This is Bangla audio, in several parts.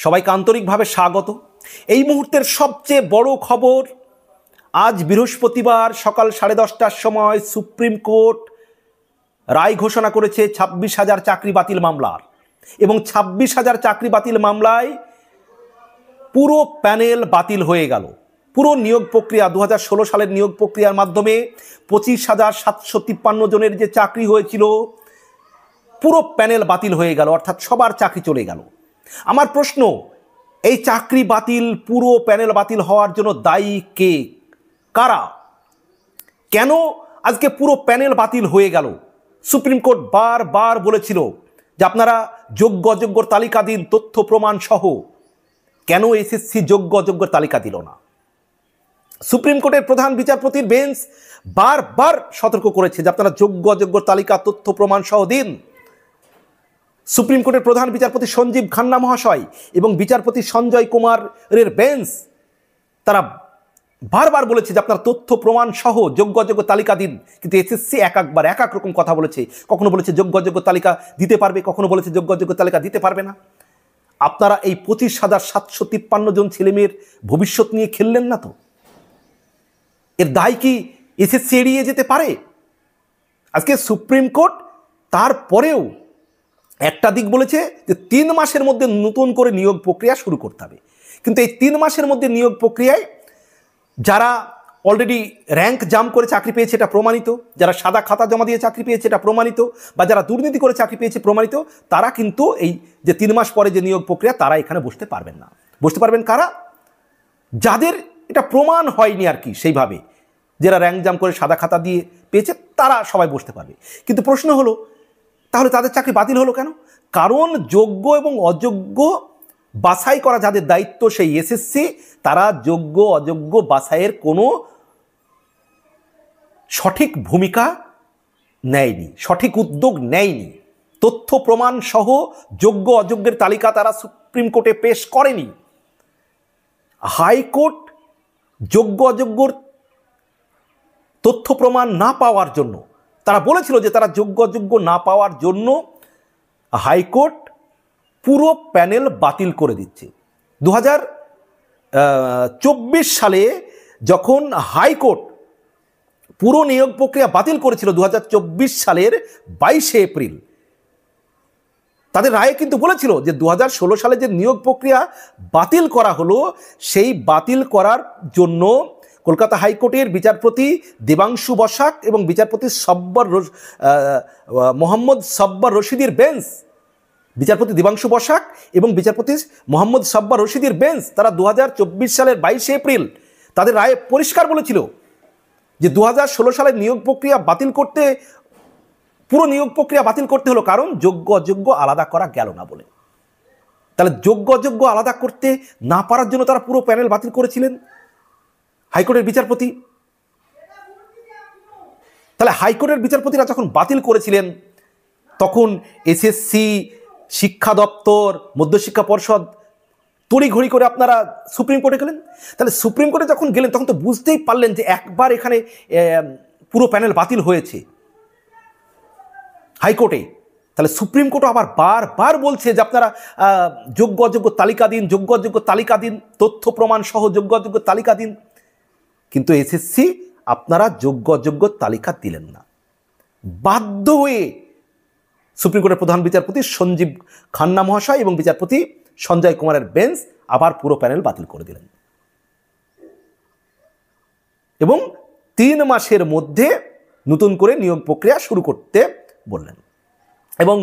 সবাইকে আন্তরিকভাবে স্বাগত। এই মুহূর্তের সবচেয়ে বড় খবর, আজ বৃহস্পতিবার সকাল 10:30টার সময় সুপ্রিম কোর্ট রায় ঘোষণা করেছে 26,000 চাকরি বাতিল মামলার, এবং 26,000 চাকরি বাতিল মামলায় পুরো প্যানেল বাতিল হয়ে গেল। পুরো নিয়োগ প্রক্রিয়া 2016 সালের নিয়োগ প্রক্রিয়ার মাধ্যমে 25,753 জনের যে চাকরি হয়েছিল, পুরো প্যানেল বাতিল হয়ে গেল, অর্থাৎ সবার চাকরি চলে গেল। আমার প্রশ্ন, এই চাকরি বাতিল, পুরো প্যানেল বাতিল হওয়ার জন্য দায়ী কে, কারা, কেন আজকে পুরো প্যানেল বাতিল হয়ে গেল? সুপ্রিম কোর্ট বারবার বলেছিল যে আপনারা যোগ্য অযোগ্যর তালিকা দিন, তথ্য প্রমাণ সহ। কেন এসএসসি যোগ্য অযোগ্যর তালিকা দিল না? সুপ্রিম কোর্টের প্রধান বিচারপতির বেঞ্চ বারবার সতর্ক করেছে যে আপনারা যোগ্য অযোগ্যর তালিকা তথ্য প্রমাণ সহ দিন। সুপ্রিম কোর্টের প্রধান বিচারপতি সঞ্জীব খান্না মহাশয় এবং বিচারপতি সঞ্জয় কুমারের বেঞ্চ তারা বারবার বলেছে যে আপনারা তথ্য প্রমাণ সহ যোগ্য অযোগ্য তালিকা দিন। কিন্তু এসএসসি এক এক রকম কথা বলেছে। কখনো বলেছে যোগ্য অযোগ্য তালিকা দিতে পারবে, কখনো বলেছে যোগ্য অযোগ্য তালিকা দিতে পারবে না। আপনারা এই 25,753 জন ছেলেমেয়ের ভবিষ্যৎ নিয়ে খেললেন না তো? এর দায় কি এসএসসি এড়িয়ে যেতে পারে? আজকে সুপ্রিম কোর্ট তারপরেও একটা দিক বলেছে যে 3 মাসের মধ্যে নতুন করে নিয়োগ প্রক্রিয়া শুরু করতে হবে। কিন্তু এই 3 মাসের মধ্যে নিয়োগ প্রক্রিয়ায় যারা অলরেডি র্যাঙ্ক জাম্প করে চাকরি পেয়েছে এটা প্রমাণিত, যারা সাদা খাতা জমা দিয়ে চাকরি পেয়েছে এটা প্রমাণিত, বা যারা দুর্নীতি করে চাকরি পেয়েছে প্রমাণিত, তারা কিন্তু এই যে 3 মাস পরে যে নিয়োগ প্রক্রিয়া, তারা এখানে বসতে পারবেন না। বসতে পারবেন কারা? যাদের এটা প্রমাণ হয়নি আর কি, সেইভাবে যারা র্যাঙ্ক জাম্প করে সাদা খাতা দিয়ে পেয়েছে তারা সবাই বসতে পারবে। কিন্তু প্রশ্ন হলো, তাহলে তাদের চাকরি বাতিল হলো কেন? কারণ যোগ্য এবং অযোগ্য বাছাই করা যাদের দায়িত্ব সেই এসএসসি, তারা যোগ্য অযোগ্য বাছাইয়ের কোনো সঠিক ভূমিকা নেয়নি, সঠিক উদ্যোগ নেয়নি। তথ্য প্রমাণ সহ যোগ্য অযোগ্যের তালিকা তারা সুপ্রিম কোর্টে পেশ করেনি। হাইকোর্ট যোগ্য অযোগ্যর তথ্য প্রমাণ না পাওয়ার জন্য, তারা বলেছিল যে তারা যোগ্য অযোগ্য না পাওয়ার জন্য হাইকোর্ট পুরো প্যানেল বাতিল করে দিচ্ছে। 2024 সালে যখন হাইকোর্ট পুরো নিয়োগ প্রক্রিয়া বাতিল করেছিল, 2024 সালের 22শে এপ্রিল, তাদের রায়ে কিন্তু বলেছিল যে 2016 সালে যে নিয়োগ প্রক্রিয়া বাতিল করা হলো, সেই বাতিল করার জন্য কলকাতা হাইকোর্টের বিচারপতি দেবাংশু বসাক এবং বিচারপতি মোহাম্মদ সব্বর রশিদের বেঞ্চ, বিচারপতি দেবাংশু বসাক এবং বিচারপতি মোহাম্মদ সব্বর রশিদের বেঞ্চ, তারা 2024 সালের 22শে এপ্রিল তাদের রায়ে পরিষ্কার বলেছিল যে 2016 সালের নিয়োগ প্রক্রিয়া বাতিল করতে, পুরো নিয়োগ প্রক্রিয়া বাতিল করতে হলো কারণ যোগ্য অযোগ্য আলাদা করা গেল না বলে। তাহলে যোগ্য অযোগ্য আলাদা করতে না পারার জন্য তারা পুরো প্যানেল বাতিল করেছিলেন হাইকোর্টের বিচারপতি। তাহলে হাইকোর্টের বিচারপতিরা যখন বাতিল করেছিলেন, তখন এসএসসি, শিক্ষা দপ্তর, মধ্যশিক্ষা পর্ষদ তড়িঘড়ি করে আপনারা সুপ্রিম কোর্টে গেলেন। তাহলে সুপ্রিম কোর্টে যখন গেলেন তখন তো বুঝতেই পারলেন যে একবার এখানে পুরো প্যানেল বাতিল হয়েছে হাইকোর্টে। তাহলে সুপ্রিম কোর্টও আবার বারবার বলছে যে আপনারা যোগ্য অযোগ্য তালিকা দিন, যোগ্য অযোগ্য তালিকা দিন, তথ্য প্রমাণ সহ যোগ্য অযোগ্য তালিকা দিন। কিন্তু এসএসসি আপনারা যোগ্য অযোগ্য তালিকা দিলেন না। বাধ্য হয়ে সুপ্রিম কোর্টের প্রধান বিচারপতি সঞ্জীব খান্না মহাশয় এবং বিচারপতি সঞ্জয় কুমারের বেঞ্চ আবার পুরো প্যানেল বাতিল করে দিলেন এবং 3 মাসের মধ্যে নতুন করে নিয়োগ প্রক্রিয়া শুরু করতে বললেন। এবং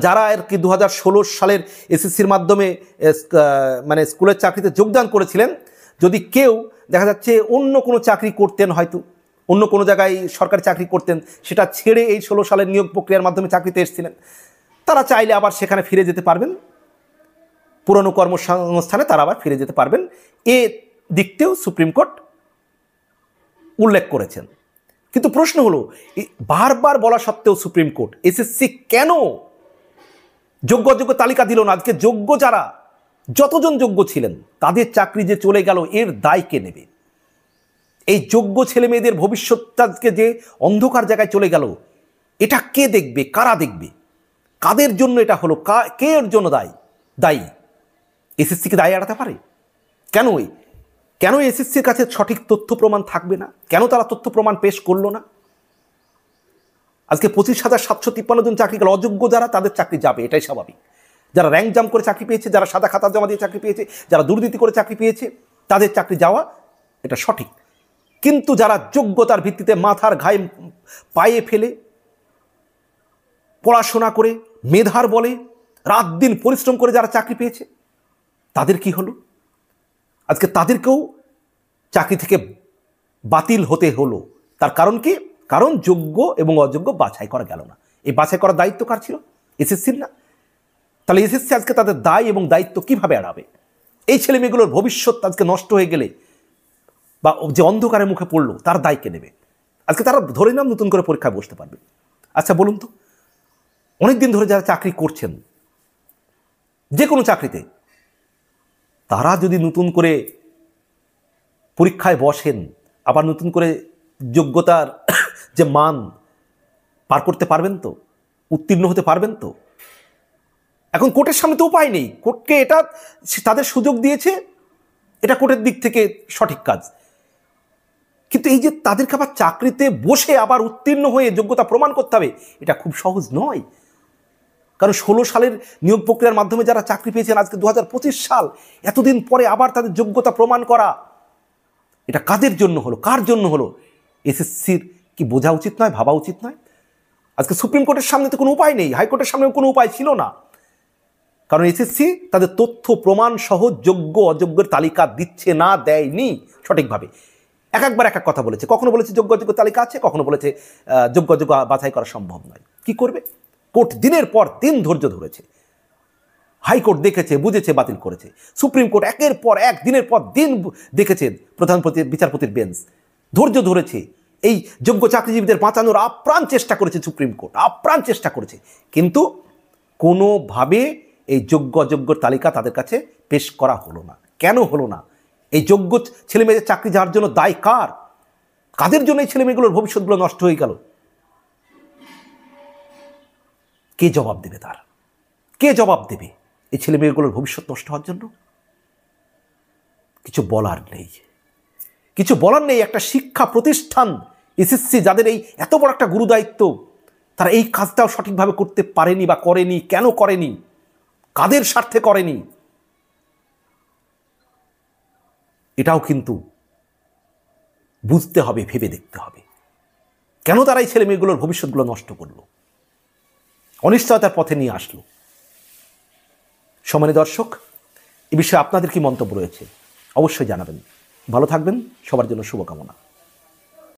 যারা আর কি 2016 সালের এসএসসির মাধ্যমে মানে স্কুলের চাকরিতে যোগদান করেছিলেন, যদি কেউ দেখা যাচ্ছে অন্য কোনো চাকরি করতেন, হয়তো অন্য কোনো জায়গায় সরকারি চাকরি করতেন, সেটা ছেড়ে এই 16 সালের নিয়োগ প্রক্রিয়ার মাধ্যমে চাকরিতে এসেছিলেন, তারা চাইলে আবার সেখানে ফিরে যেতে পারবেন, পুরনো কর্মসংস্থানে তারা আবার ফিরে যেতে পারবেন। এ দিকটিও সুপ্রিম কোর্ট উল্লেখ করেছেন। কিন্তু প্রশ্ন হলো, বারবার বলা সত্ত্বেও সুপ্রিম কোর্ট এসএসসি কেন যোগ্য অযোগ্য তালিকা দিল না? আজকে যোগ্য যারা, যতজন যোগ্য ছিলেন, তাদের চাকরি যে চলে গেল, এর দায় কে নেবে? এই যোগ্য ছেলে মেয়েদের ভবিষ্যৎটাকে যে অন্ধকার জায়গায় চলে গেল, এটা কে দেখবে, কারা দেখবে, কাদের জন্য এটা হলো, কে এর জন্য দায়ী? এসএসসি কি দায় এড়াতে পারে? কেন এসএসসির কাছে সঠিক তথ্য প্রমাণ থাকবে না? কেন তারা তথ্য প্রমাণ পেশ করলো না? আজকে 25,753 জন চাকরি গেল। অযোগ্য যারা, তাদের চাকরি যাবে, এটাই স্বাভাবিক। যারা র্যাঙ্ক জাম্প করে চাকরি পেয়েছে, যারা সাদা খাতা জমা দিয়ে চাকরি পেয়েছে, যারা দুর্নীতি করে চাকরি পেয়েছে, তাদের চাকরি যাওয়া এটা সঠিক। কিন্তু যারা যোগ্যতার ভিত্তিতে মাথার ঘায়ে পায়ে ফেলে পড়াশোনা করে মেধার বলে রাত দিন পরিশ্রম করে যারা চাকরি পেয়েছে, তাদের কি হলো? আজকে তাদেরকেও চাকরি থেকে বাতিল হতে হলো। তার কারণ কি? কারণ যোগ্য এবং অযোগ্য বাছাই করা গেল না। এই বাছাই করার দায়িত্ব কার ছিল? এসএসসির না? তাহলে এসএসসি আজকে তাদের দায় এবং দায়িত্ব কিভাবে এড়াবে? এই ছেলেমেয়েগুলোর ভবিষ্যৎ আজকে নষ্ট হয়ে গেলে বা যে অন্ধকারের মুখে পড়লো, তার দায় কে নেবে? আজকে তারা ধরে নাম নতুন করে পরীক্ষায় বসতে পারবে। আচ্ছা বলুন তো, অনেকদিন ধরে যারা চাকরি করছেন যে কোনো চাকরিতে, তারা যদি নতুন করে পরীক্ষায় বসেন, আবার নতুন করে যোগ্যতার যে মান পার করতে পারবেন তো? উত্তীর্ণ হতে পারবেন তো? এখন কোর্টের সামনে তো উপায় নেই। কোর্টকে এটা তাদের সুযোগ দিয়েছে, এটা কোর্টের দিক থেকে সঠিক কাজ। কিন্তু এই যে তাদেরকে আবার চাকরিতে বসে আবার উত্তীর্ণ হয়ে যোগ্যতা প্রমাণ করতে হবে, এটা খুব সহজ নয়। কারণ 16 সালের নিয়োগ প্রক্রিয়ার মাধ্যমে যারা চাকরি পেয়েছেন, আজকে 2025 সাল, এতদিন পরে আবার তাদের যোগ্যতা প্রমাণ করা, এটা কাদের জন্য হলো? কার জন্য হলো? এসএসসির কি বোঝা উচিত নয়? ভাবা উচিত নয়? আজকে সুপ্রিম কোর্টের সামনে তো কোনো উপায় নেই, হাইকোর্টের সামনে কোনো উপায় ছিল না। কারণ এসএসসি তাদের তথ্য প্রমাণ সহ যোগ্য অযোগ্যের তালিকা দিচ্ছে না, দেয়নি সঠিকভাবে। একবার এক এক কথা বলেছে। কখনো বলেছে যোগ্য অযোগ্য তালিকা আছে, কখনো বলেছে যোগ্য অযোগ্য বাছাই করা সম্ভব নয়। কি করবে? কোর্ট দিনের পর দিন ধৈর্য ধরেছে, হাইকোর্ট দেখেছে, বুঝেছে, বাতিল করেছে। সুপ্রিম কোর্ট একের পর এক, দিনের পর দিন দেখেছে, প্রধান বিচারপতির বেঞ্চ ধৈর্য ধরেছে। এই যোগ্য চাকরিজীবীদের বাঁচানোর আপ্রাণ চেষ্টা করেছে সুপ্রিম কোর্ট, আপ্রাণ চেষ্টা করেছে। কিন্তু কোনোভাবে এই যোগ্য অযোগ্যর তালিকা তাদের কাছে পেশ করা হলো না। কেন হলো না? এই যোগ্য ছেলেমেয়েদের চাকরি যাওয়ার জন্য দায় কার? কাদের জন্য এই ছেলেমেয়েগুলোর ভবিষ্যৎগুলো নষ্ট হয়ে গেল? কে জবাব দেবে? তার কে জবাব দেবে এই ছেলেমেয়েগুলোর ভবিষ্যৎ নষ্ট হওয়ার জন্য? কিছু বলার নেই, কিছু বলার নেই। একটা শিক্ষা প্রতিষ্ঠান এসএসসি, যাদের এই এত বড় একটা গুরুদায়িত্ব, তারা এই কাজটাও সঠিকভাবে করতে পারেনি বা করেনি। কেন করেনি? কাদের স্বার্থে করেনি? এটাও কিন্তু বুঝতে হবে, ভেবে দেখতে হবে। কেন তারা এই ছেলেমেয়েগুলোর ভবিষ্যৎগুলো নষ্ট করলো, অনিশ্চয়তার পথে নিয়ে আসলো? সম্মানিত দর্শক, এ বিষয়ে আপনাদের কি মন্তব্য রয়েছে? অবশ্যই জানাবেন। ভালো থাকবেন, সবার জন্য শুভকামনা।